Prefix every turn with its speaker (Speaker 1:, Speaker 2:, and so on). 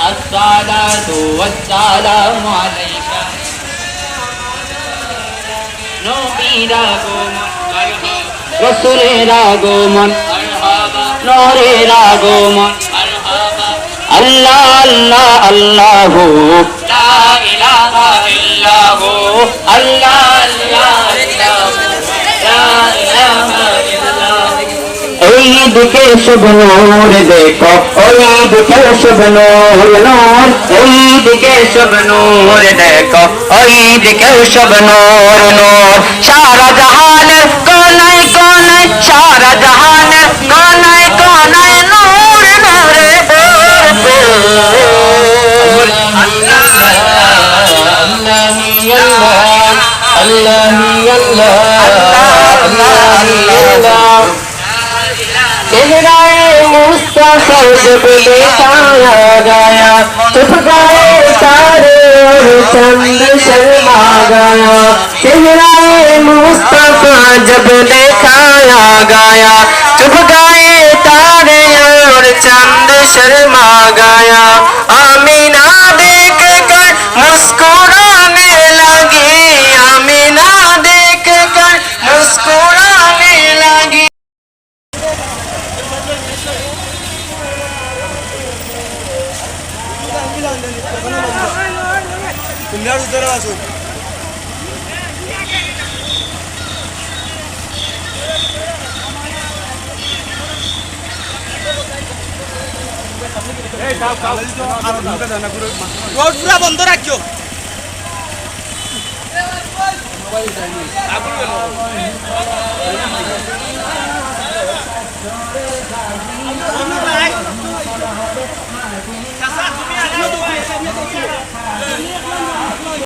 Speaker 1: الصلاة والسلام عليك نبيর আগমন রাসূলের আগমন নূরের আগমন আল্লাহ আল্লাহ আল্লাহ লা ইলাহা ইল্লাহু আল্লাহ আল্লাহ লা ইলাহা ইল্লাল্লাহ ঈদ के शुभ नूर देखो ईद के शुभ नूर नूर ईद के शुभ नूर देखो ईद के शुभ नूर नूर सारा जहान कोनाए कोनाए सारा जहान कोनाए कोनाए नूर नूर भरपूर अल्लाह अल्लाह अल्लाह अल्लाह चेहराए मुस्तफा जब दिखाया गया चुप गए सारे और चंद शर्मा गया चेहराए मुस्तफा जब दिखाया गया चुप गए तारे और चंद शर्मा गया आमीना देख कर मुस्कुराने लगी आमीना देख कर मुस्कुराने लगी
Speaker 2: তোমরা উত্তরে আসো রোড পুরা বন্ধ রাখছো মোবাইল